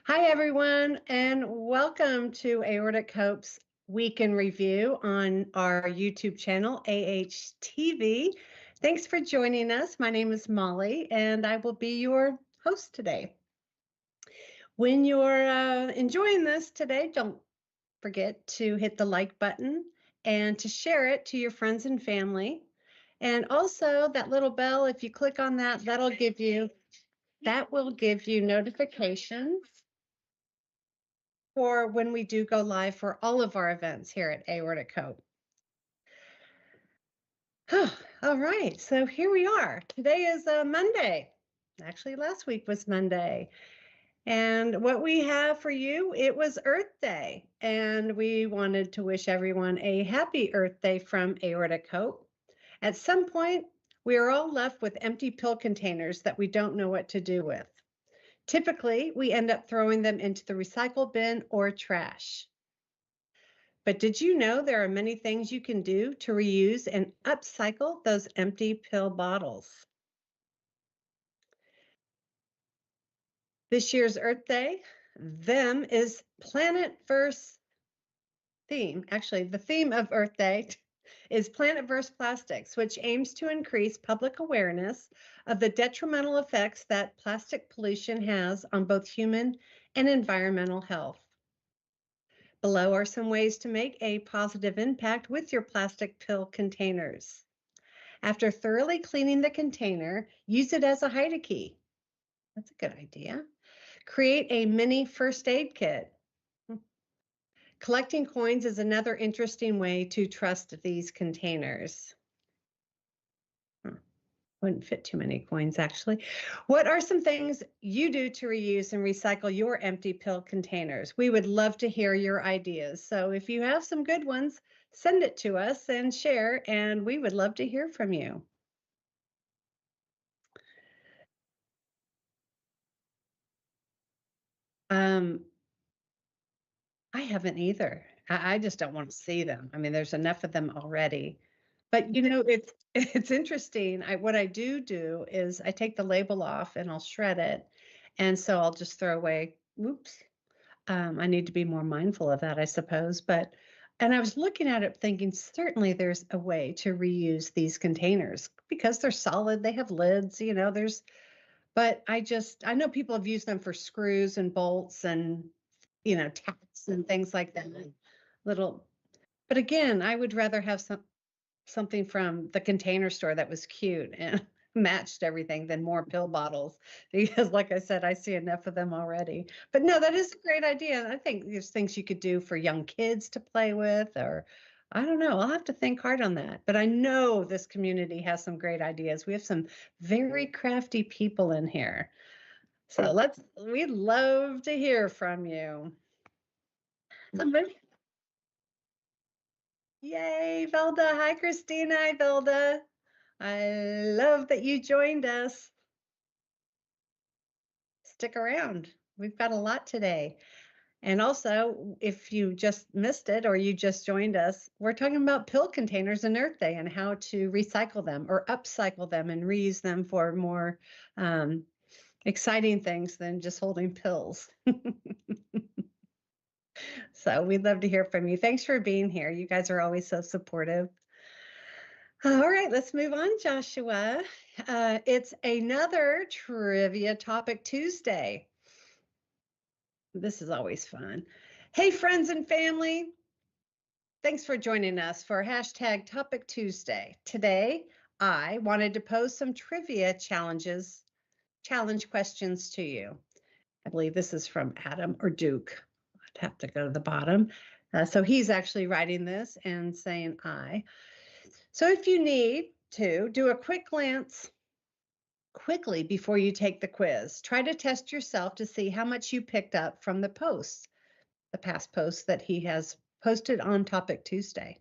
Hi, everyone, and welcome to Aortic Hope's Week in Review on our YouTube channel, AHTV. Thanks for joining us. My name is Molly, and I will be your host today. When you're enjoying this today, don't forget to hit the like button and to share it to your friends and family. And also that little bell, if you click on that, that will give you notifications for when we do go live for all of our events here at Aortic Hope. All right, so here we are. Today is Monday. Actually, last week was Monday. And what we have for you, it was Earth Day. And we wanted to wish everyone a happy Earth Day from Aortic Hope. At some point, we are all left with empty pill containers that we don't know what to do with. Typically, we end up throwing them into the recycle bin or trash. But did you know there are many things you can do to reuse and upcycle those empty pill bottles? This year's Earth Day, them is Planet Verse theme. Actually, the theme of Earth Day is Planet Verse Plastics, which aims to increase public awareness of the detrimental effects that plastic pollution has on both human and environmental health. Below are some ways to make a positive impact with your plastic pill containers. After thoroughly cleaning the container, use it as a hide-a-key. That's a good idea. Create a mini first aid kit. Collecting coins is another interesting way to trust these containers. Wouldn't fit too many coins, actually. What are some things you do to reuse and recycle your empty pill containers? We would love to hear your ideas. So if you have some good ones, send it to us and share, and we would love to hear from you. I haven't either. I just don't want to see them. I mean, there's enough of them already. But it's interesting. What I do is I take the label off and I'll shred it, and so I'll just throw away. Whoops. I need to be more mindful of that, I suppose. And I was looking at it thinking, certainly there's a way to reuse these containers because they're solid. They have lids, but I know people have used them for screws and bolts and, tacks and things like that. But again, I would rather have something from the Container Store that was cute and matched everything than more pill bottles, because like I said, I see enough of them already. But no, that is a great idea. I think there's things you could do for young kids to play with, or I don't know. I'll have to think hard on that. But I know this community has some great ideas. We have some very crafty people in here. So we'd love to hear from you. Somebody. Yay, Velda. Hi, Christina. Hi, Velda. I love that you joined us. Stick around. We've got a lot today. And also, if you just missed it or you just joined us, we're talking about pill containers and Earth Day and how to recycle them or upcycle them and reuse them for more exciting things than just holding pills. So we'd love to hear from you. Thanks for being here. You guys are always so supportive. All right, let's move on, Joshua. It's another Trivia Topic Tuesday. This is always fun. Hey, friends and family. Thanks for joining us for hashtag Topic Tuesday. Today, I wanted to pose some trivia challenge questions to you. I believe this is from Adam or Duke. I'd have to go to the bottom. So he's actually writing this and saying I. So if you need to do a quick glance quickly before you take the quiz, try to test yourself to see how much you picked up from the past posts that he has posted on Topic Tuesday.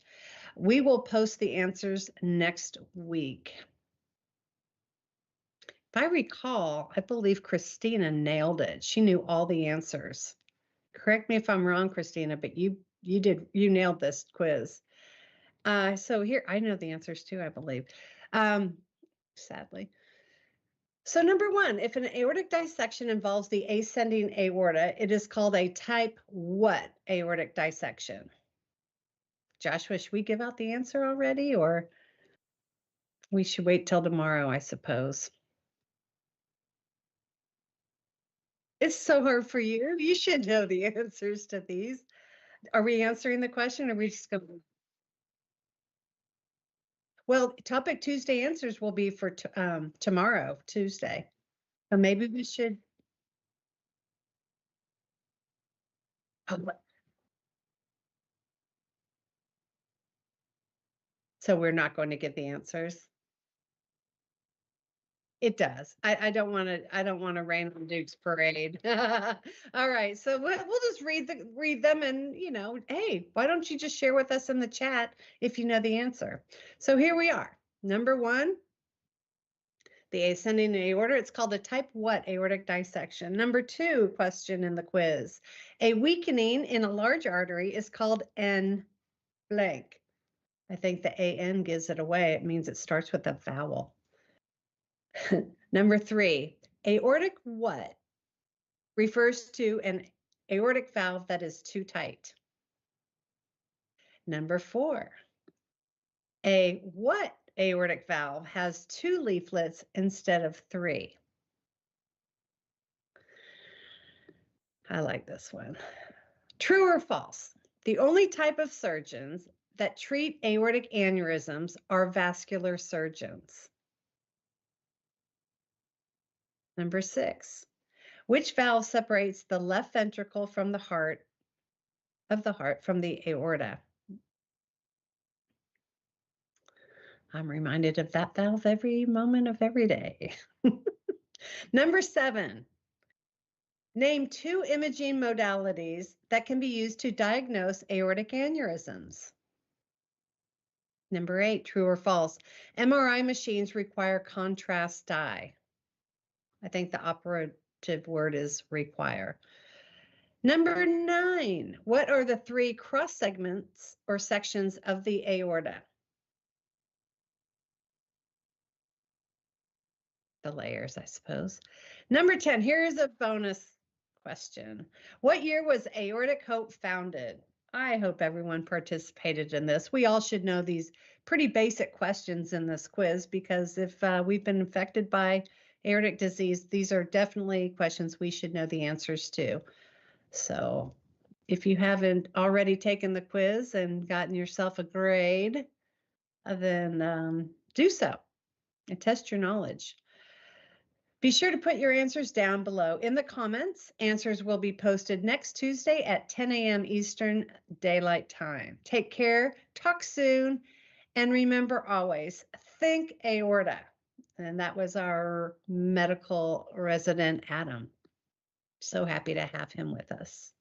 We will post the answers next week. If I recall, I believe Christina nailed it. She knew all the answers. Correct me if I'm wrong, Christina, but you nailed this quiz. So here, I know the answers too, I believe, sadly. So number one, if an aortic dissection involves the ascending aorta, it is called a type what aortic dissection? Joshua, should we give out the answer already, or we should wait till tomorrow, I suppose? It's so hard for you. You should know the answers to these. Are we answering the question, or are we just going? Well, topic Tuesday answers will be for tomorrow, Tuesday. So maybe we should. Oh, so we're not going to get the answers. It does. I don't want to. I don't want to rain on Duke's parade. All right, so we'll just read them, and hey, why don't you just share with us in the chat if you know the answer? So here we are. Number one, the ascending aorta. It's called a type what aortic dissection. Number two question in the quiz. A weakening in a large artery is called an blank. I think the AN gives it away. It means it starts with a vowel. Number three, aortic what refers to an aortic valve that is too tight. Number four, a what aortic valve has two leaflets instead of three? I like this one. True or false? The only type of surgeons that treat aortic aneurysms are vascular surgeons. Number six, which valve separates the left ventricle from the heart from the aorta? I'm reminded of that valve every moment of every day. Number seven, name two imaging modalities that can be used to diagnose aortic aneurysms. Number eight, true or false? MRI machines require contrast dye. I think the operative word is require. Number nine, what are the three cross segments or sections of the aorta? The layers, I suppose. Number 10, here's a bonus question. What year was Aortic Hope founded? I hope everyone participated in this. We all should know these pretty basic questions in this quiz, because if we've been infected by aortic disease, these are definitely questions we should know the answers to. So if you haven't already taken the quiz and gotten yourself a grade, then do so and test your knowledge. Be sure to put your answers down below in the comments. Answers will be posted next Tuesday at 10 a.m. Eastern Daylight Time. Take care, talk soon, and remember always, think aorta. And that was our medical resident, Adam. So happy to have him with us.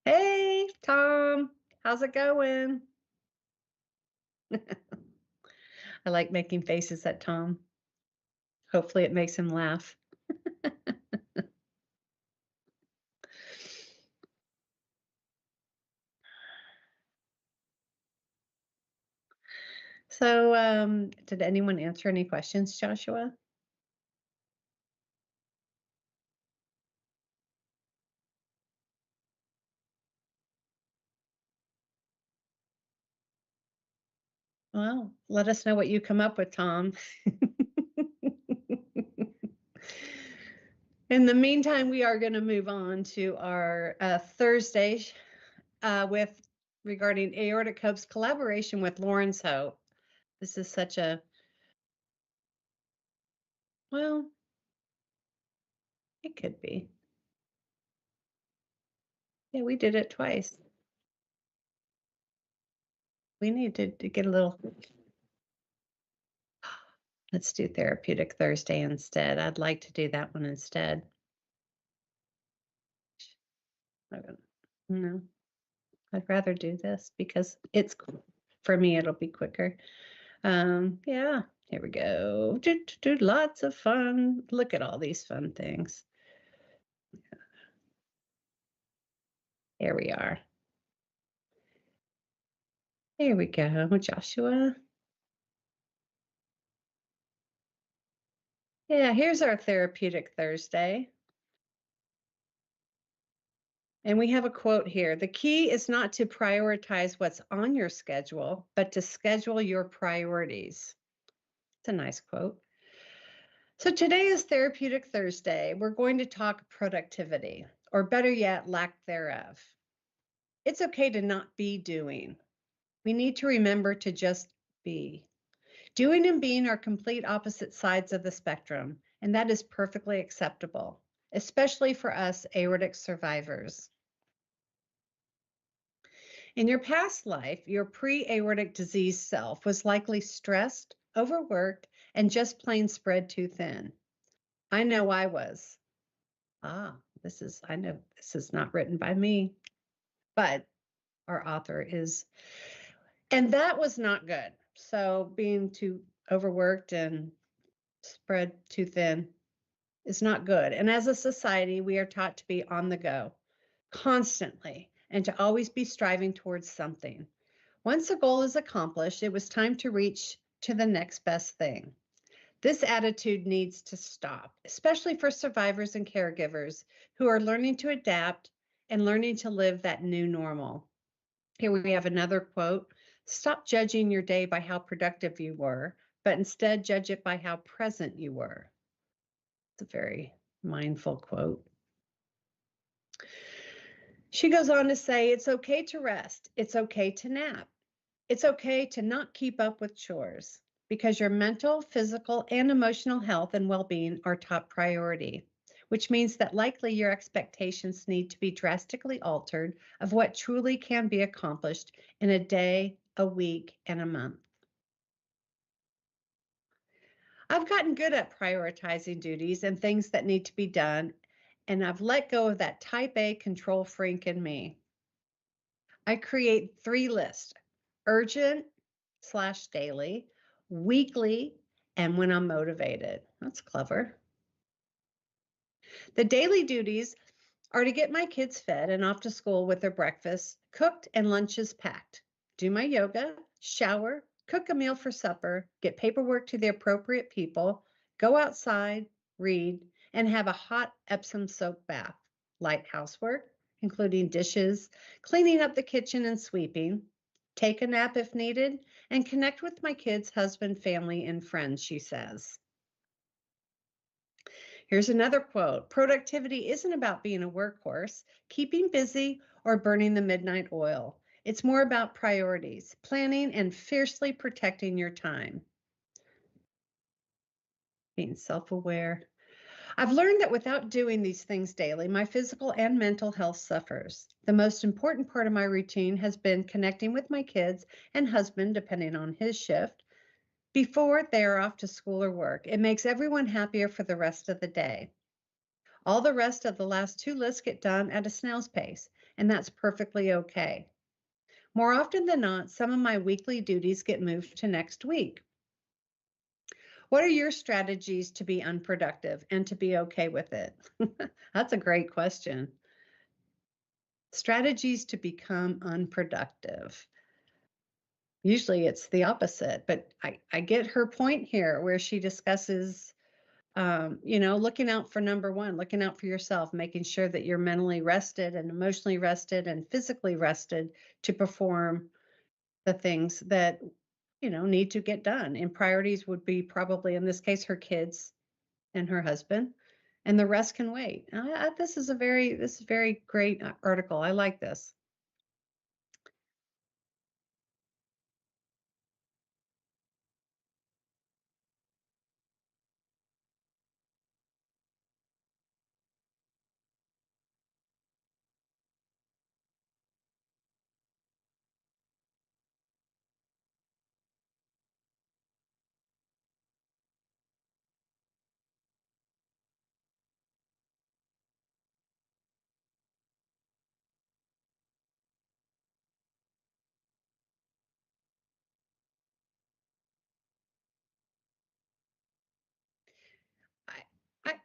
Hey, Tom, how's it going? I like making faces at Tom. Hopefully it makes him laugh. So did anyone answer any questions, Joshua? Well, let us know what you come up with, Tom. In the meantime, we are going to move on to our Thursday with regarding Aortic Hope's collaboration with Lawrence Hope. This is such a, well, it could be. Yeah, we did it twice. We need to get a little. Let's do Therapeutic Thursday instead. I'd like to do that one instead. No, I'd rather do this because it's for me, it'll be quicker. Yeah, here we go. Lots of fun. Look at all these fun things. Here we are. Here we go, Joshua. Yeah, here's our therapeutic Thursday. And we have a quote here. The key is not to prioritize what's on your schedule, but to schedule your priorities. It's a nice quote. So today is Therapeutic Thursday. We're going to talk productivity, or better yet, lack thereof. It's okay to not be doing. We need to remember to just be. Doing and being are complete opposite sides of the spectrum, and that is perfectly acceptable, especially for us aortic survivors. In your past life, your pre-aortic disease self was likely stressed, overworked, and just plain spread too thin. I know I was. I know this is not written by me, but our author is. And that was not good. So being too overworked and spread too thin is not good. And as a society, we are taught to be on the go constantly and to always be striving towards something. Once a goal is accomplished, it was time to reach to the next best thing. This attitude needs to stop, especially for survivors and caregivers who are learning to adapt and learning to live that new normal. Here we have another quote. Stop judging your day by how productive you were, but instead judge it by how present you were. It's a very mindful quote. She goes on to say, it's okay to rest. It's okay to nap. It's okay to not keep up with chores because your mental, physical, and emotional health and well-being are top priority, which means that likely your expectations need to be drastically altered of what truly can be accomplished in a day, a week, and a month. I've gotten good at prioritizing duties and things that need to be done, and I've let go of that type A control freak in me. I create 3 lists: urgent/daily, weekly, and when I'm motivated. That's clever. The daily duties are to get my kids fed and off to school with their breakfast cooked and lunches packed, do my yoga, shower, cook a meal for supper, get paperwork to the appropriate people, go outside, read, and have a hot Epsom soap bath, light housework, including dishes, cleaning up the kitchen and sweeping, take a nap if needed, and connect with my kids, husband, family, and friends, she says. Here's another quote. Productivity isn't about being a workhorse, keeping busy, or burning the midnight oil. It's more about priorities, planning, and fiercely protecting your time. Being self-aware. I've learned that without doing these things daily, my physical and mental health suffers. The most important part of my routine has been connecting with my kids and husband, depending on his shift, before they are off to school or work. It makes everyone happier for the rest of the day. All the rest of the last 2 lists get done at a snail's pace, and that's perfectly okay. More often than not, some of my weekly duties get moved to next week. What are your strategies to be unproductive and to be okay with it? That's a great question. Strategies to become unproductive. Usually it's the opposite, but I get her point here where she discusses looking out for number one, looking out for yourself, making sure that you're mentally rested and emotionally rested and physically rested to perform the things that, need to get done. And priorities would be probably, in this case, her kids and her husband, and the rest can wait. This is a very great article. I like this.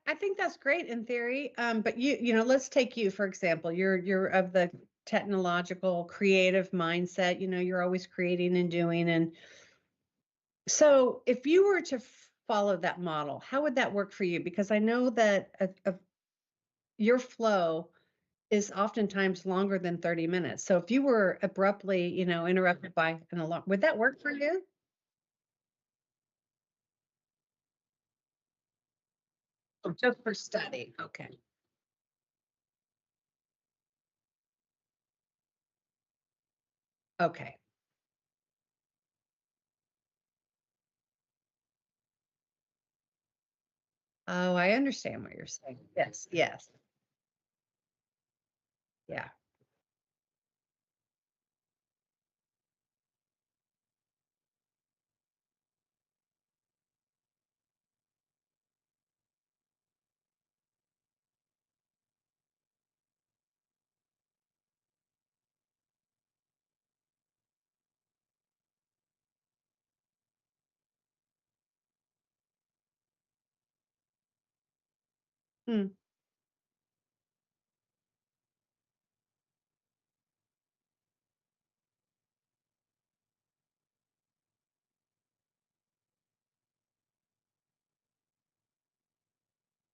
I think that's great in theory. But let's take you, for example. You're of the technological, creative mindset. You're always creating and doing. And so if you were to follow that model, how would that work for you? Because I know that your flow is oftentimes longer than 30 minutes. So if you were abruptly, interrupted by an alarm, would that work for you? Oh, just for study. Okay. Okay. Oh, I understand what you're saying. Yes. Yes. Yeah. Hmm.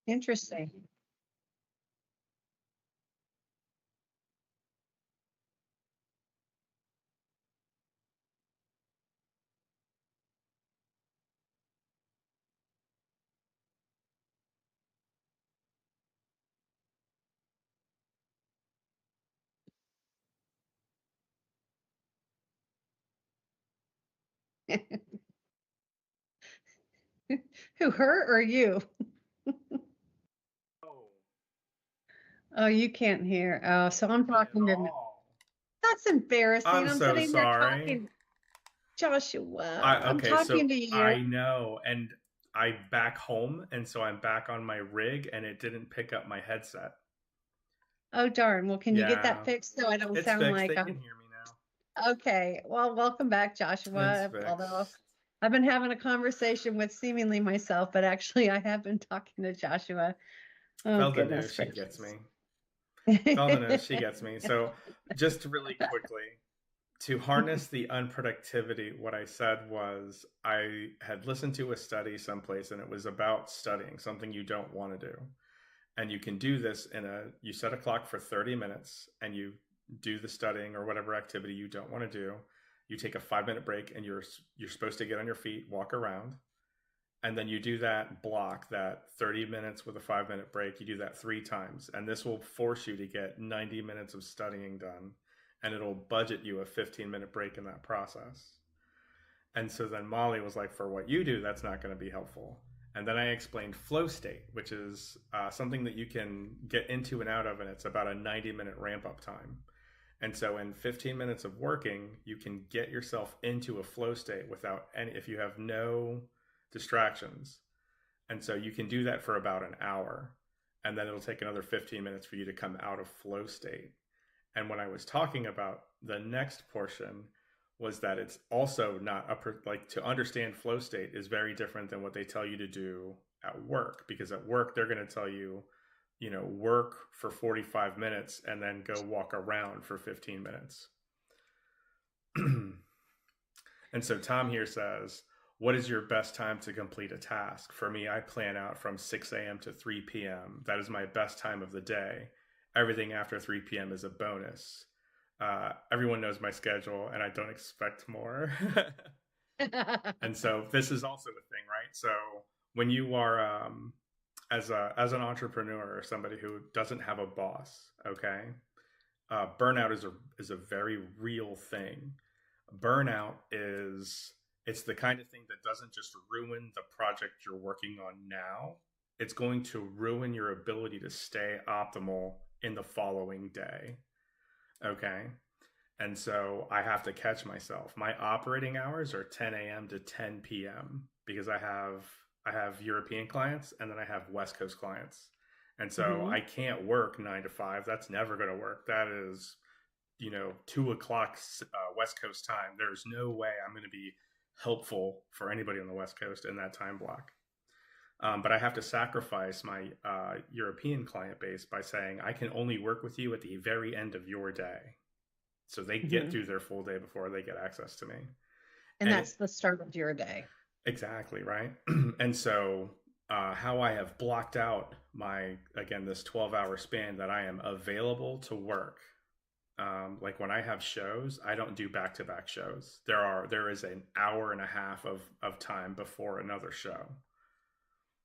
Interesting. Who, her or you? Oh, Oh, you can't hear. Oh, so I'm me at talking to. all. That's embarrassing. I'm I'm so sitting there sorry. talking, Joshua. I I'm okay, talking so to I you. know, and I back home, and so I'm back on my rig, and it didn't pick up my headset. Oh, darn. Well, can you get that Yeah, fixed so I don't it's sound fixed. like They I'm can hear me now. okay? Well, welcome back, It's Joshua. Although fixed. I've been having a conversation with seemingly myself, but actually I have been talking to Joshua. Oh, Felda knows goodness she gets gracious. me. Felda knows she gets me. So, just really quickly, to harness the unproductivity, what I said was I had listened to a study someplace, and it was about studying, something you don't want to do. And you can do this you set a clock for 30 minutes and you do the studying or whatever activity you don't want to do. You take a 5 minute break and you're supposed to get on your feet, walk around, and then you do that block, that 30 minutes with a 5 minute break. You do that 3 times, and this will force you to get 90 minutes of studying done, and it'll budget you a 15-minute break in that process. And so then Molly was like, for what you do, that's not going to be helpful. And then I explained flow state, which is something that you can get into and out of, and it's about a 90-minute ramp up time. And so in 15 minutes of working, you can get yourself into a flow state without any, if you have no distractions. And so you can do that for about an hour. And then it'll take another 15 minutes for you to come out of flow state. And when I was talking about the next portion, was that it's also not like to understand flow state is very different than what they tell you to do at work, because at work they're going to tell you, work for 45 minutes and then go walk around for 15 minutes. And so Tom here says, what is your best time to complete a task? For me, I plan out from 6 a.m. to 3 p.m. That is my best time of the day. Everything after 3 p.m. is a bonus. Everyone knows my schedule, and I don't expect more. And so this is also the thing, right? So when you are as an entrepreneur or somebody who doesn't have a boss, okay, burnout is a very real thing. Burnout is it's the kind of thing that doesn't just ruin the project you're working on now. It's going to ruin your ability to stay optimal in the following day. Okay. And so I have to catch myself. My operating hours are 10 a.m. to 10 p.m. because I have European clients and then I have West Coast clients. And so Hmm. I can't work 9 to 5. That's never going to work. That is, 2 o'clock West Coast time. There's no way I'm going to be helpful for anybody on the West Coast in that time block. But I have to sacrifice my European client base by saying I can only work with you at the very end of your day, so they get Hmm. through their full day before they get access to me. And And it that's the start of your day. Exactly, right? And so, how I have blocked out again, this 12-hour span that I am available to work. Like when I have shows, I don't do back-to-back shows. There is an hour and a half of time before another show.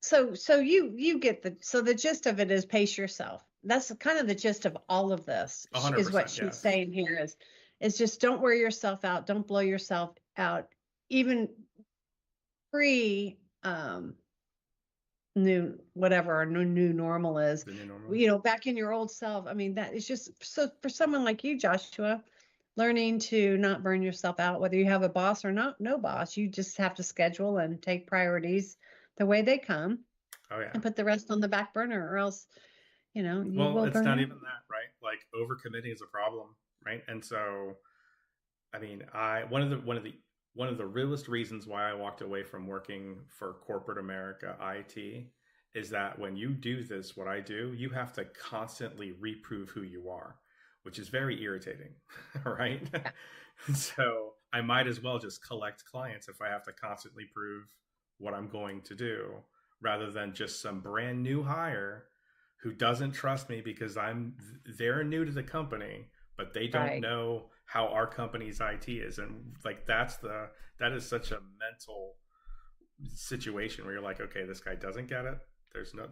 So you get the gist of it is pace yourself. That's kind of the gist of all of this, is what 100%, she's yes. saying here is just don't wear yourself out, don't blow yourself out, even pre new whatever our new normal is. The new normal. You know, back in your old self. I mean, that is just so for someone like you, Joshua, learning to not burn yourself out, whether you have a boss or not, no boss, you just have to schedule and take priorities the way they come Oh yeah. and put the rest on the back burner, or else, you know, you Well, will it's burn not out. even that, right? Like overcommitting is a problem, right? And so, I mean, I one of the realest reasons why I walked away from working for corporate America IT is that when you do this, what I do, you have to constantly reprove who you are, which is very irritating, right? Yeah. So I might as well just collect clients if I have to constantly prove what I'm going to do, rather than just some brand new hire who doesn't trust me because they're new to the company, but they don't Right. know how our company's IT is. And like that is such a mental situation where you're like, okay, this guy doesn't get it.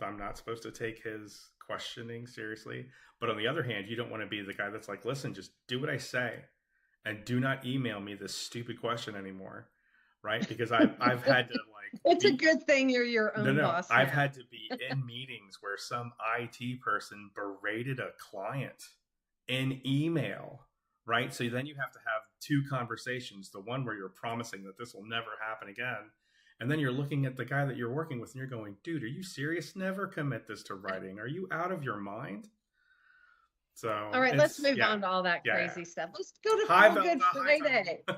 I'm not supposed to take his questioning seriously. But on the other hand, you don't want to be the guy that's like, listen, just do what I say and do not email me this stupid question anymore. Right? Because I've had to like It's a good thing you're your no, own no. boss I've now. had to be in meetings where some IT person berated a client in email, right? So then you have to have two conversations, the one where you're promising that this will never happen again. And then you're looking at the guy that you're working with and you're going, dude, are you serious? Never commit this to writing. Are you out of your mind? So All right, let's it's, move yeah, on to all that yeah, yeah. crazy stuff. Let's go to Hi, Feel Velda. Good Hi, Friday. Tom.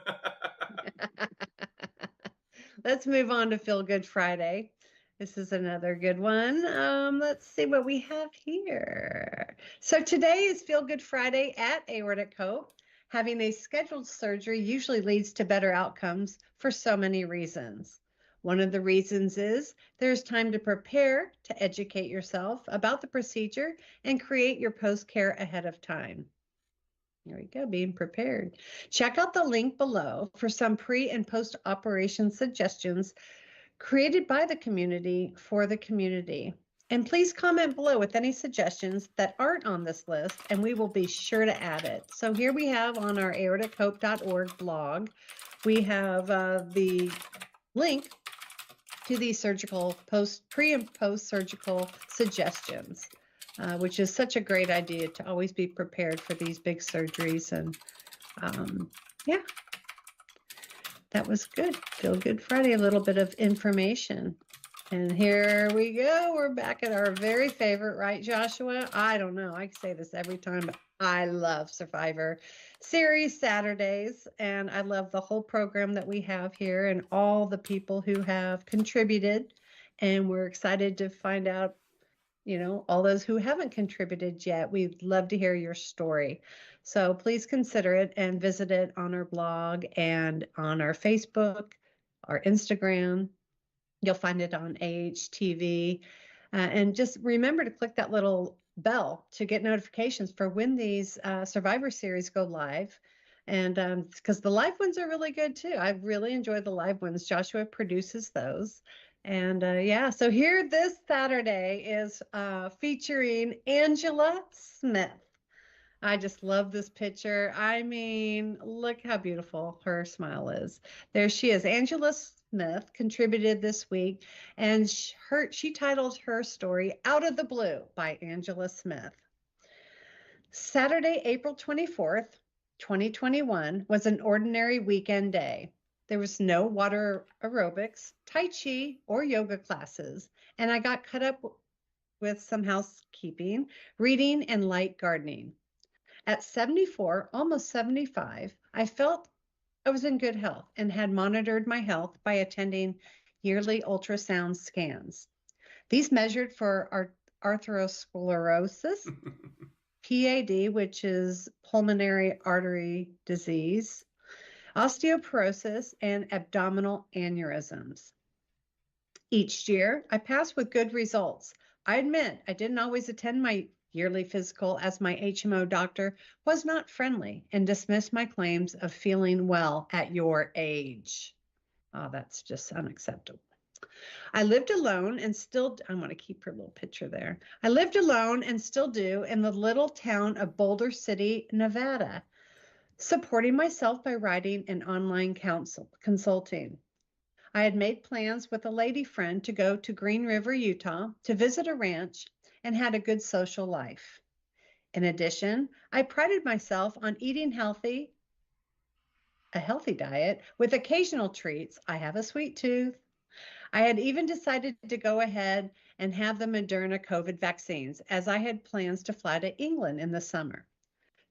Let's move on to Feel Good Friday. This is another good one. Let's see what we have here. So today is Feel Good Friday at Aortic Hope. Having a scheduled surgery usually leads to better outcomes for so many reasons. One of the reasons is there's time to prepare, to educate yourself about the procedure, and create your post-care ahead of time. There we go, being prepared. Check out the link below for some pre and post operation suggestions created by the community for the community. And please comment below with any suggestions that aren't on this list, and we will be sure to add it. So here we have on our aortichope.org blog, we have the link to the pre and post surgical suggestions. Which is such a great idea to always be prepared for these big surgeries. And yeah, that was good. Feel Good Friday, a little bit of information. And here we go. We're back at our very favorite, right, Joshua? I don't know. I say this every time, but I love Survivor Series Saturdays. And I love the whole program that we have here and all the people who have contributed. And we're excited to find out, you know, all those who haven't contributed yet. We'd love to hear your story. So please consider it and visit it on our blog and on our Facebook, our Instagram. You'll find it on AHTV. And just remember to click that little bell to get notifications for when these Survivor series go live. And because the live ones are really good too. I really enjoy the live ones. Joshua produces those. And yeah, so here this Saturday is featuring Angela Smith. I just love this picture. I mean, look how beautiful her smile is. There she is. Angela Smith contributed this week, and she titled her story Out of the Blue by Angela Smith. Saturday, April 24th, 2021 was an ordinary weekend day. There was no water aerobics, Tai Chi, or yoga classes, and I got caught up with some housekeeping, reading, and light gardening. At 74, almost 75, I felt I was in good health and had monitored my health by attending yearly ultrasound scans. These measured for arteriosclerosis, PAD, which is pulmonary artery disease, osteoporosis, and abdominal aneurysms. Each year, I passed with good results. I admit I didn't always attend my yearly physical as my HMO doctor was not friendly and dismissed my claims of feeling well at your age. Oh, that's just unacceptable. I lived alone and still, I'm going to keep her little picture there. I lived alone and still do in the little town of Boulder City, Nevada, supporting myself by writing and online consulting. I had made plans with a lady friend to go to Green River, Utah to visit a ranch and had a good social life. In addition, I prided myself on eating a healthy diet with occasional treats. I have a sweet tooth. I had even decided to go ahead and have the Moderna COVID vaccines as I had plans to fly to England in the summer.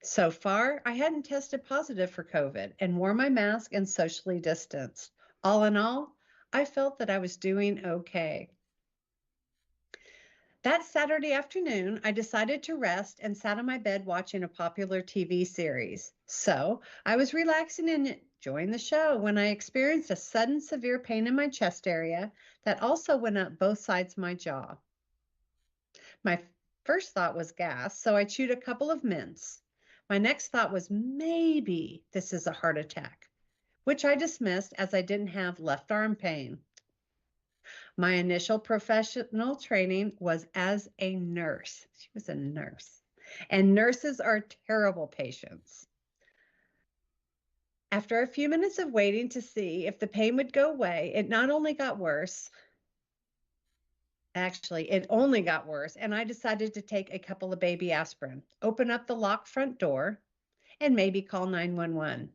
So far, I hadn't tested positive for COVID and wore my mask and socially distanced. All in all, I felt that I was doing okay. That Saturday afternoon, I decided to rest and sat on my bed watching a popular TV series. So I was relaxing and enjoying the show when I experienced a sudden severe pain in my chest area that also went up both sides of my jaw. My first thought was gas, so I chewed a couple of mints. My next thought was maybe this is a heart attack, which I dismissed as I didn't have left arm pain. My initial professional training was as a nurse. She was a nurse. And nurses are terrible patients. After a few minutes of waiting to see if the pain would go away, it not only got worse, actually, it only got worse, and I decided to take a couple of baby aspirin, open up the locked front door, and maybe call 911.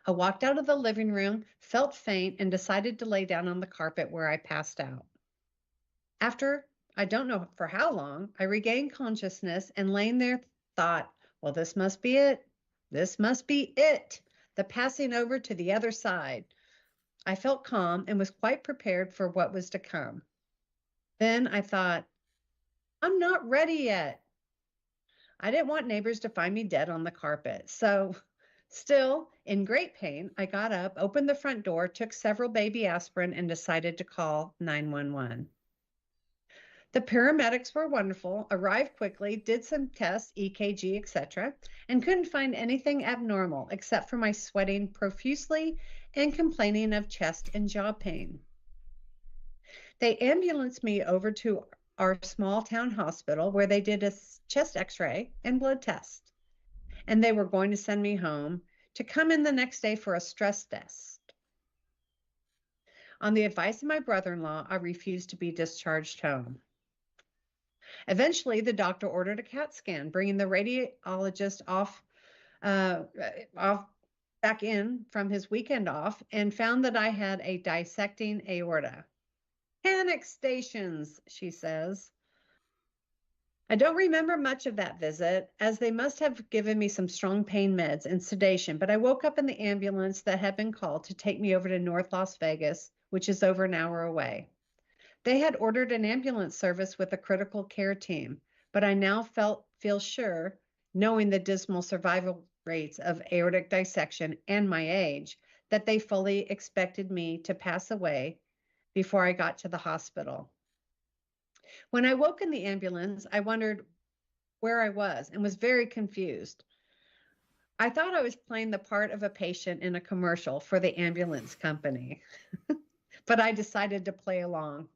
I walked out of the living room, felt faint, and decided to lay down on the carpet where I passed out. After, I don't know for how long, I regained consciousness and laying there thought, well, this must be it. This must be it. The passing over to the other side. I felt calm and was quite prepared for what was to come. Then I thought, I'm not ready yet. I didn't want neighbors to find me dead on the carpet. So still in great pain, I got up, opened the front door, took several baby aspirin, and decided to call 911. The paramedics were wonderful, arrived quickly, did some tests, EKG, etc., and couldn't find anything abnormal except for my sweating profusely and complaining of chest and jaw pain. They ambulanced me over to our small town hospital where they did a chest x-ray and blood test. And they were going to send me home to come in the next day for a stress test. On the advice of my brother-in-law, I refused to be discharged home. Eventually, the doctor ordered a CAT scan, bringing the radiologist back in from his weekend off and found that I had a dissecting aorta. Panic stations, she says. I don't remember much of that visit, as they must have given me some strong pain meds and sedation, but I woke up in the ambulance that had been called to take me over to North Las Vegas, which is over an hour away. They had ordered an ambulance service with a critical care team, but I now feel sure, knowing the dismal survival rates of aortic dissection and my age, that they fully expected me to pass away before I got to the hospital. When I woke in the ambulance, I wondered where I was and was very confused. I thought I was playing the part of a patient in a commercial for the ambulance company, but I decided to play along.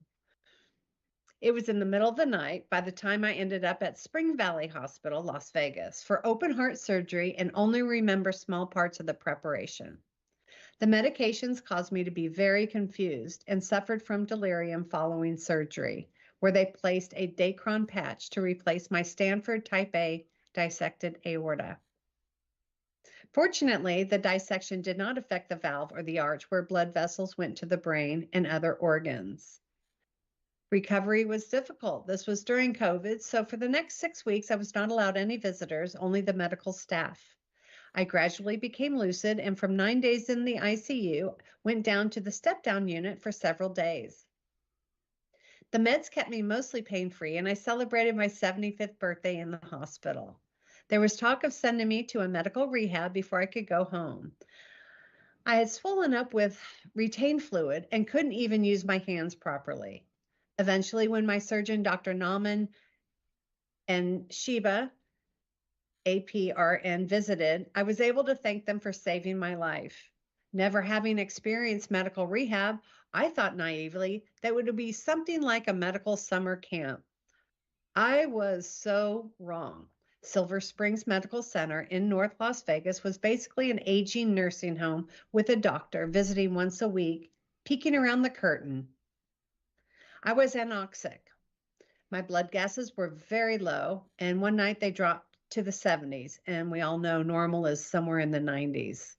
It was in the middle of the night by the time I ended up at Spring Valley Hospital, Las Vegas, for open heart surgery and only remember small parts of the preparation. The medications caused me to be very confused and suffered from delirium following surgery, where they placed a Dacron patch to replace my Stanford type A dissected aorta. Fortunately, the dissection did not affect the valve or the arch where blood vessels went to the brain and other organs. Recovery was difficult. This was during COVID, so for the next 6 weeks, I was not allowed any visitors, only the medical staff. I gradually became lucid, and from 9 days in the ICU, went down to the step-down unit for several days. The meds kept me mostly pain-free, and I celebrated my 75th birthday in the hospital. There was talk of sending me to a medical rehab before I could go home. I had swollen up with retained fluid and couldn't even use my hands properly. Eventually, when my surgeon, Dr. Nauman and Sheba, APRN, visited, I was able to thank them for saving my life. Never having experienced medical rehab, I thought naively that it would be something like a medical summer camp. I was so wrong. Silver Springs Medical Center in North Las Vegas was basically an aging nursing home with a doctor visiting once a week, peeking around the curtain. I was anoxic. My blood gases were very low, and one night they dropped to the 70s, and we all know normal is somewhere in the 90s.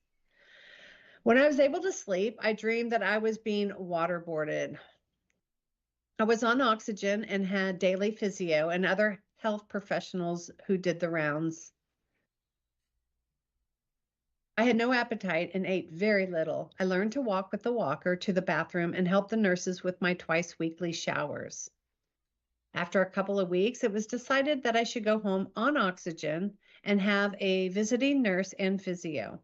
When I was able to sleep, I dreamed that I was being waterboarded. I was on oxygen and had daily physio and other health professionals who did the rounds. I had no appetite and ate very little. I learned to walk with the walker to the bathroom and help the nurses with my twice weekly showers. After a couple of weeks, it was decided that I should go home on oxygen and have a visiting nurse and physio.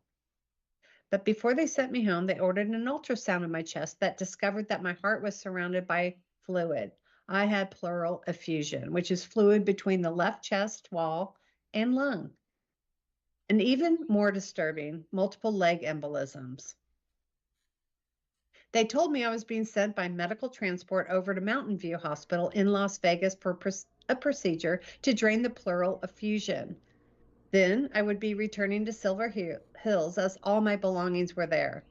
But before they sent me home, they ordered an ultrasound of my chest that discovered that my heart was surrounded by fluid. I had pleural effusion, which is fluid between the left chest wall and lung. And even more disturbing, multiple leg embolisms. They told me I was being sent by medical transport over to Mountain View Hospital in Las Vegas for a procedure to drain the pleural effusion. Then I would be returning to Silver Hills as all my belongings were there.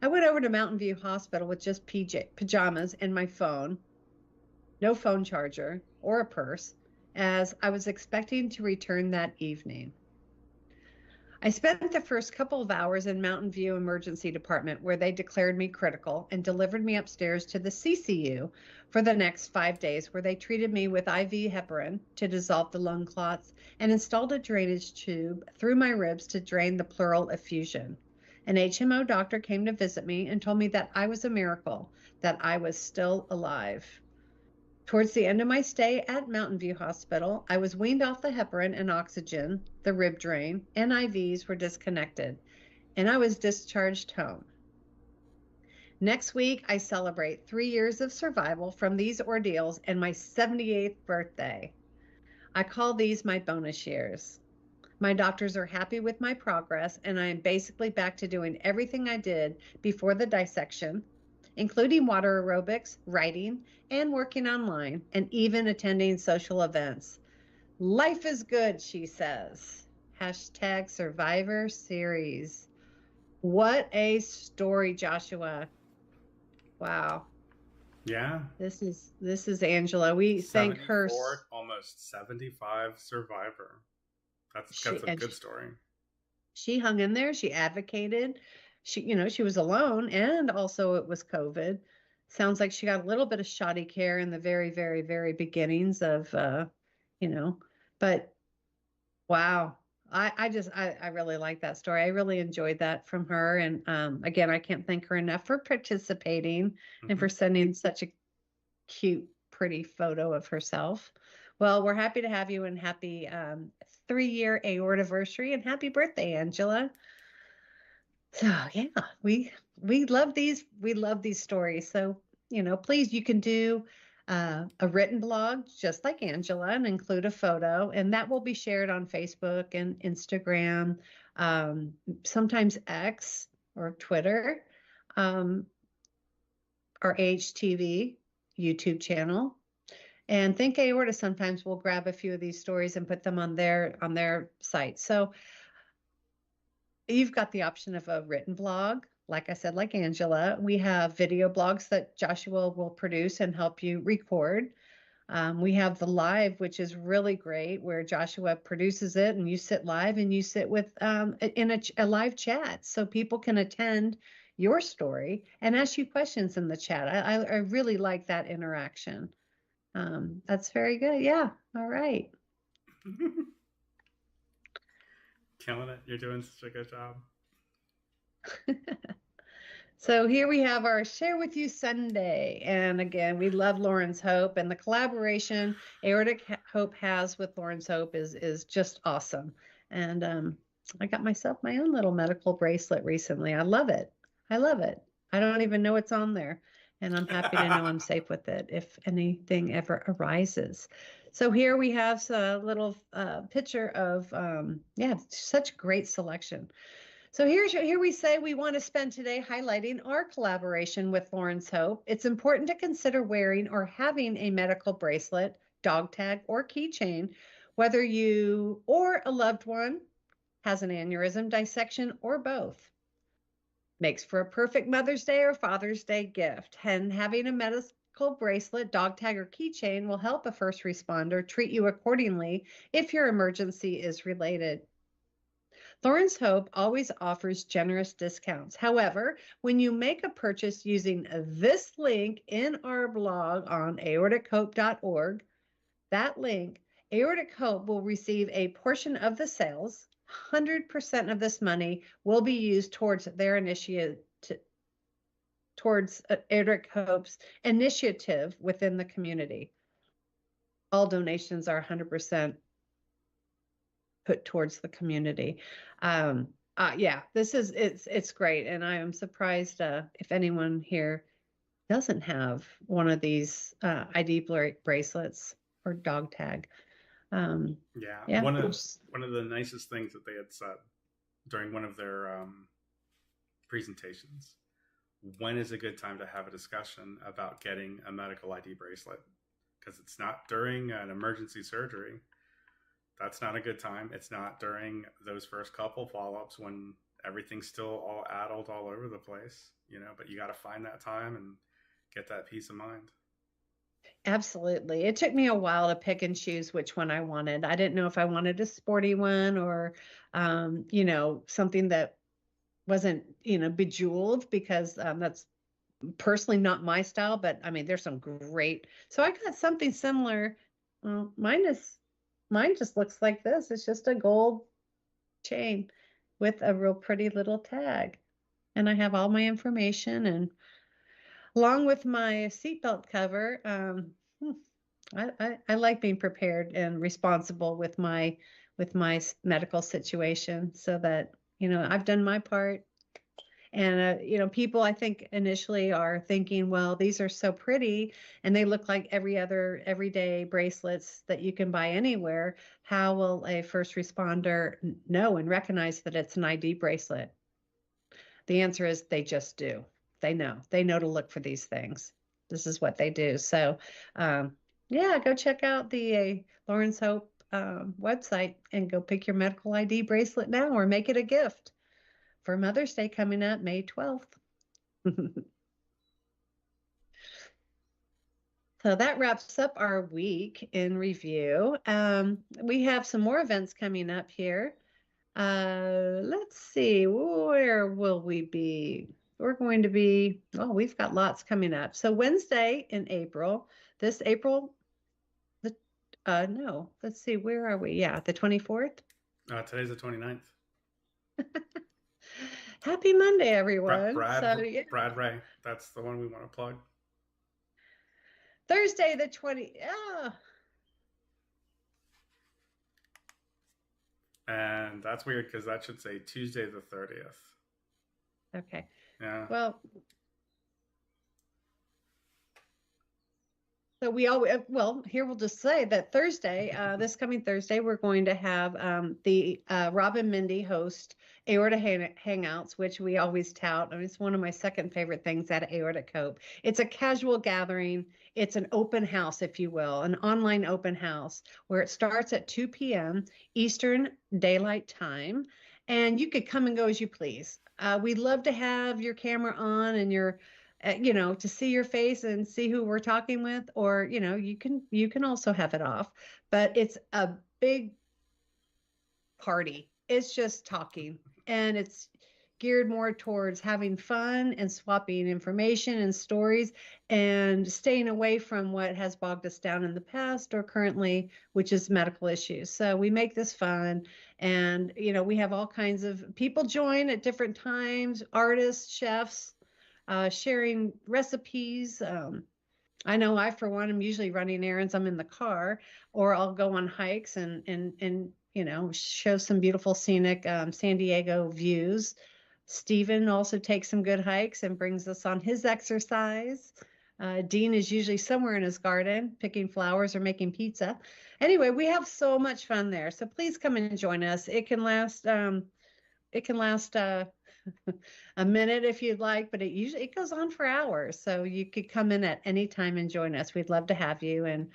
I went over to Mountain View Hospital with just pajamas and my phone, no phone charger or a purse, as I was expecting to return that evening. I spent the first couple of hours in Mountain View Emergency Department where they declared me critical and delivered me upstairs to the CCU for the next 5 days, where they treated me with IV heparin to dissolve the lung clots and installed a drainage tube through my ribs to drain the pleural effusion. An HMO doctor came to visit me and told me that I was a miracle, that I was still alive. Towards the end of my stay at Mountain View Hospital, I was weaned off the heparin and oxygen, the rib drain, and IVs were disconnected, and I was discharged home. Next week, I celebrate 3 years of survival from these ordeals and my 78th birthday. I call these my bonus years. My doctors are happy with my progress, and I am basically back to doing everything I did before the dissection, including water aerobics, writing, and working online, and even attending social events. Life is good, she says. Hashtag Survivor Series. What a story, Joshua. Wow. Yeah. This is Angela. We thank her. Almost 75 survivor. That's a good story. She hung in there. She advocated. She was alone, and also it was COVID. Sounds like she got a little bit of shoddy care in the very, very, very beginnings of, but wow. I really like that story. I really enjoyed that from her. And again, I can't thank her enough for participating and for sending such a cute, pretty photo of herself. Well, we're happy to have you, and happy 3-year aortiversary, and happy birthday, Angela. So yeah, we love these. We love these stories. So, please, you can do a written blog just like Angela and include a photo, and that will be shared on Facebook and Instagram, sometimes X or Twitter, our AHTV YouTube channel. And Think Aorta sometimes will grab a few of these stories and put them on their site. So you've got the option of a written blog, like I said, like Angela. We have video blogs that Joshua will produce and help you record. We have the live, which is really great, where Joshua produces it and you sit live and you sit with in a live chat, so people can attend your story and ask you questions in the chat. I really like that interaction. That's very good. Yeah. All right. Killing it. You're doing such a good job. So here we have our Share With You Sunday. And again, we love Lauren's Hope, and the collaboration Aortic Hope has with Lauren's Hope is just awesome. And I got myself my own little medical bracelet recently. I love it. I love it. I don't even know it's on there. And I'm happy to know I'm safe with it if anything ever arises. So here we have a little picture of, yeah, such great selection. So here we say we want to spend today highlighting our collaboration with Lawrence Hope. It's important to consider wearing or having a medical bracelet, dog tag, or keychain, whether you or a loved one has an aneurysm, dissection, or both. Makes for a perfect Mother's Day or Father's Day gift. And having a medical bracelet, dog tag, or keychain will help a first responder treat you accordingly if your emergency is related. Lawrence Hope always offers generous discounts. However, when you make a purchase using this link in our blog on aortichope.org, that link, Aortic Hope will receive a portion of the sales. 100% of this money will be used towards their initiative, towards Aortic Hope's initiative within the community. All donations are 100% put towards the community. Yeah, it's great, and I am surprised if anyone here doesn't have one of these ID bracelets or dog tag. Yeah, one of the nicest things that they had said during one of their presentations. When is a good time to have a discussion about getting a medical ID bracelet? Because it's not during an emergency surgery. That's not a good time. It's not during those first couple follow-ups when everything's still all addled all over the place, but you got to find that time and get that peace of mind. Absolutely. It took me a while to pick and choose which one I wanted. I didn't know if I wanted a sporty one or, something that wasn't, bejeweled, because that's personally not my style, but I mean, there's some great. So I got something similar. Well, mine just looks like this. It's just a gold chain with a real pretty little tag. And I have all my information, and along with my seatbelt cover. I like being prepared and responsible with my medical situation, so that I've done my part. And people, I think, initially are thinking, well, these are so pretty and they look like every other everyday bracelets that you can buy anywhere. How will a first responder know and recognize that it's an ID bracelet? The answer is they just do. They know to look for these things. This is what they do. So, yeah, go check out the Lawrence Hope website and go pick your medical ID bracelet now, or make it a gift for Mother's Day coming up May 12th. So that wraps up our week in review. We have some more events coming up here. Let's see, where will we be? We're going to be, we've got lots coming up. So Wednesday in April, this April, no, let's see, where are we? Yeah, the 24th. Today's the 29th. Happy Monday, everyone. Brad Ray, that's the one we want to plug. Thursday the 20th. And that's weird because that should say Tuesday the 30th. Okay. Yeah. Well, so here we'll just say that Thursday, this coming Thursday, we're going to have the Rob and Mindy host Aorta Hangouts, which we always tout. I mean, it's one of my second favorite things at Aortic Hope. It's a casual gathering. It's an open house, if you will, an online open house where it starts at 2 p.m. Eastern Daylight Time. And you could come and go as you please. We'd love to have your camera on and your to see your face and see who we're talking with, or, you can also have it off, but it's a big party. It's just talking, and it's geared more towards having fun and swapping information and stories and staying away from what has bogged us down in the past or currently, which is medical issues. So we make this fun, and, we have all kinds of people join at different times, artists, chefs, sharing recipes. I know I, for one, am usually running errands. I'm in the car, or I'll go on hikes and show some beautiful scenic San Diego views Stephen also takes some good hikes and brings us on his exercise. Dean is usually somewhere in his garden picking flowers or making pizza. Anyway, we have so much fun there. So please come and join us. It can last a minute if you'd like, but it goes on for hours. So you could come in at any time and join us. We'd love to have you. And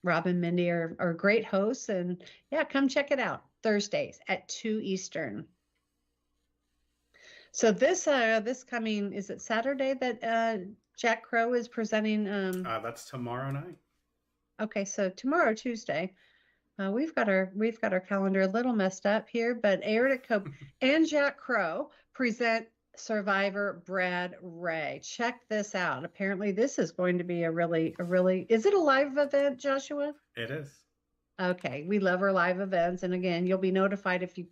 Rob and Mindy are great hosts. And yeah, come check it out. Thursdays at 2 Eastern. So this coming, is it Saturday that Jack Crow is presenting? That's tomorrow night. Okay, so tomorrow, Tuesday. We've got our calendar a little messed up here, but Aortic Hope and Jack Crow present survivor Brad Ray. Check this out. Apparently, this is going to be a really. Is it a live event, Joshua? It is. Okay, we love our live events, and again, you'll be notified if you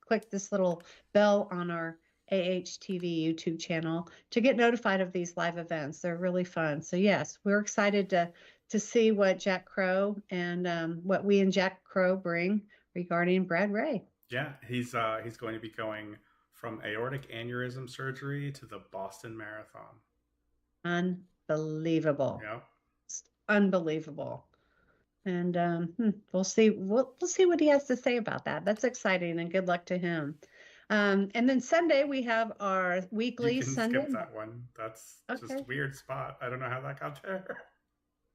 click this little bell on our AHTV YouTube channel to get notified of these live events. They're really fun. So yes, we're excited to see what Jack Crow and what we and Jack Crow bring regarding Brad Ray. Yeah, he's going to be going from aortic aneurysm surgery to the Boston Marathon. Unbelievable. Yeah. Unbelievable. And we'll see what he has to say about that. That's exciting, and good luck to him. And then Sunday we have our weekly you can Sunday. Skip that one. That's just a weird spot. I don't know how that got there.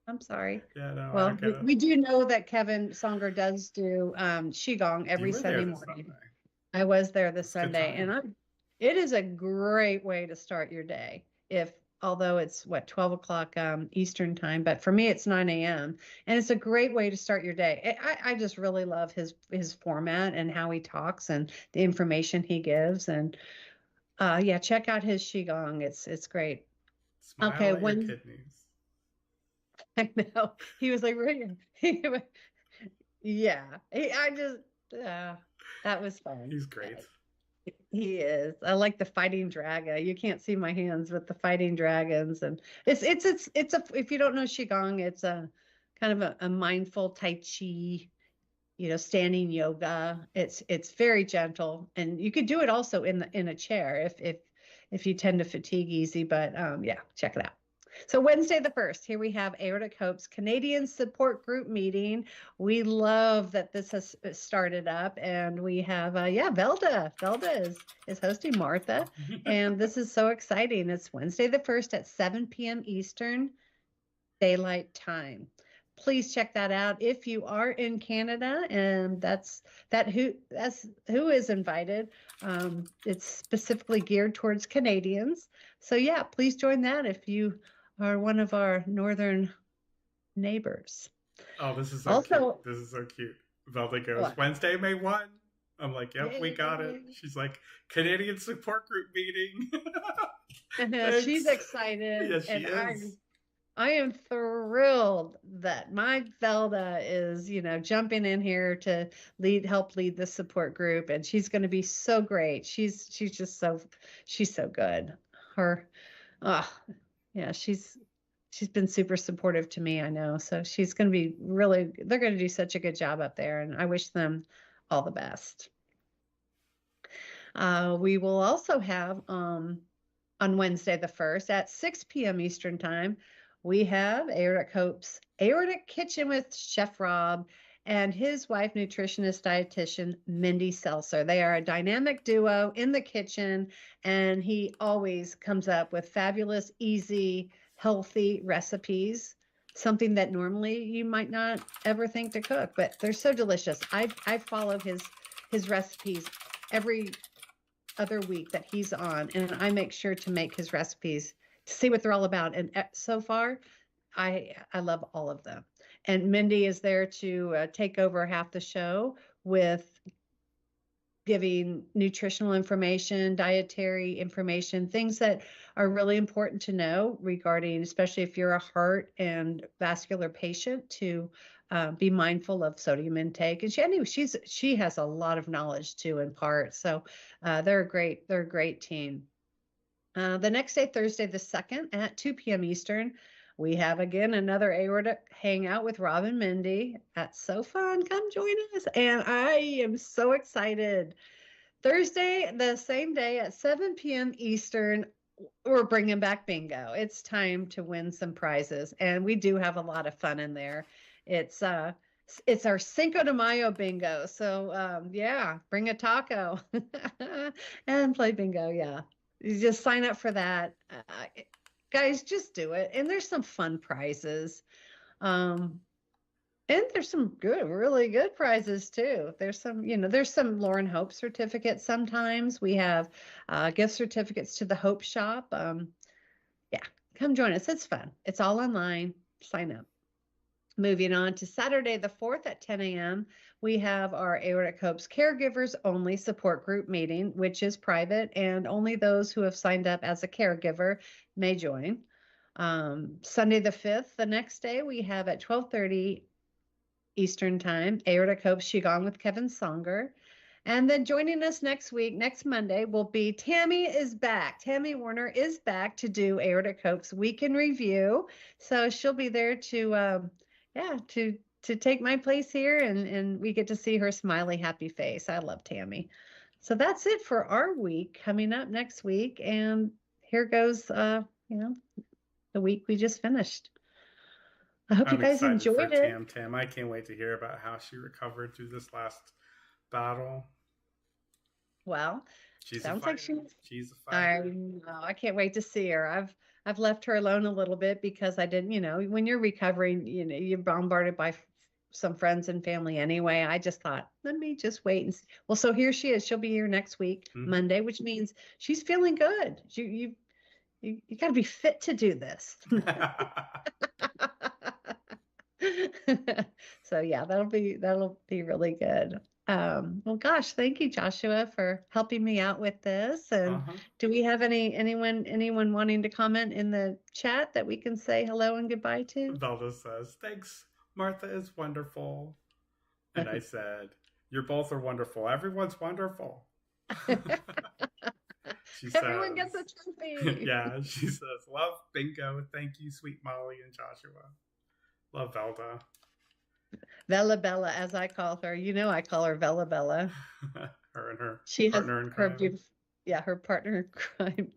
I'm sorry. Yeah, no. Well, we do know that Kevin Songer does do Qigong every Sunday morning. Sunday. I was there this Sunday, and it is a great way to start your day. Although it's 12 o'clock Eastern time, but for me it's 9 a.m. and it's a great way to start your day. I just really love his format and how he talks and the information he gives. And yeah, check out his Qigong. It's great. Smile at your kidneys. I know. He was like, yeah. That was fun. He's great. He is. I like the fighting dragon. You can't see my hands, but the fighting dragons, and it's if you don't know Qigong, it's a kind of a mindful Tai Chi, standing yoga. It's very gentle, and you could do it also in a chair if you tend to fatigue easy. But yeah, check it out. So Wednesday the 1st, here we have Aortic Hope's Canadian Support Group meeting. We love that this has started up, and we have, Velda. Velda is hosting Martha, and this is so exciting. It's Wednesday the 1st at 7 p.m. Eastern Daylight Time. Please check that out if you are in Canada, and that's who is invited. It's specifically geared towards Canadians. So yeah, please join that if you are one of our northern neighbors. Oh, this is so cute. This is so cute. Velda goes, what? Wednesday, May 1. I'm like, yep, we got it. She's like, Canadian Support Group meeting. She's excited. Yes, she is. I am thrilled that my Velda is, jumping in here to help lead the support group, and she's going to be so great. She's so good. Yeah, she's been super supportive to me, I know. So she's going to be they're going to do such a good job up there, and I wish them all the best. We will also have on Wednesday the 1st at 6 p.m. Eastern Time, we have Aortic Hope's Aortic Kitchen with Chef Rob and his wife, nutritionist, dietitian, Mindy Seltzer. They are a dynamic duo in the kitchen, and he always comes up with fabulous, easy, healthy recipes, something that normally you might not ever think to cook, but they're so delicious. I follow his recipes every other week that he's on, and I make sure to make his recipes to see what they're all about. And so far, I love all of them. And Mindy is there to take over half the show with giving nutritional information, dietary information, things that are really important to know regarding, especially if you're a heart and vascular patient, to be mindful of sodium intake. And she has a lot of knowledge to impart. So they're a great team. The next day, Thursday the 2nd at 2 p.m. Eastern, we have again another aortic hangout with Rob and Mindy. That's so fun. Come join us. And I am so excited Thursday, the same day at 7 p.m. Eastern, we're bringing back bingo. It's time to win some prizes, and we do have a lot of fun in there. It's uh it's our Cinco de Mayo bingo. So yeah, bring a taco and play bingo. Yeah. You just sign up for that. Guys, just do it. And there's some fun prizes. Um and there's some good, really good prizes too. There's some Lauren Hope certificates sometimes. We have gift certificates to the Hope Shop. Yeah, come join us. It's fun. It's all online. Sign up. Moving on to Saturday the 4th at 10 a.m., we have our Aortic Hope's Caregivers Only Support Group meeting, which is private, and only those who have signed up as a caregiver may join. Sunday the 5th, the next day, we have at 12:30 Eastern Time, Aortic Hope's Qigong with Kevin Songer. And then joining us next week, next Monday, will be Tammy is back. Tammy Warner is back to do Aortic Hope's Week in Review. So she'll be there to take my place here, and we get to see her smiley, happy face. I love Tammy. So that's it for our week coming up next week. And here goes, the week we just finished. I hope you I'm guys excited for enjoyed it. Tam. I can't wait to hear about how she recovered through this last battle. Well, She's sounds a like fighter. She's a I fighter. know. I can't wait to see her. I've left her alone a little bit because I didn't, when you're recovering, you're bombarded by some friends and family anyway. I just thought, let me just wait and see. Well, so here she is. She'll be here next week, Monday, which means she's feeling good. You got to be fit to do this. So yeah, that'll be really good. Well, gosh, thank you, Joshua, for helping me out with this. And do we have anyone wanting to comment in the chat that we can say hello and goodbye to? Velda says, "Thanks, Martha is wonderful," and I said, "You're both are wonderful. Everyone's wonderful." Everyone gets a trophy. Yeah, she says, "Love bingo. Thank you, sweet Molly and Joshua. Love Velda." Vella Bella, as I call her. I call her Vella Bella. Her and her she partner has in crime. her beautiful, her partner in crime,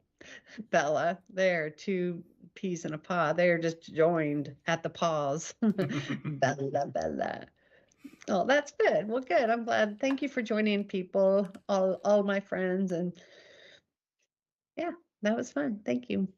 Bella. They're two peas in a pod. They're just joined at the paws. Bella Bella. Oh, that's good. Well, good. I'm glad. Thank you for joining, people, all my friends, and yeah, that was fun. Thank you.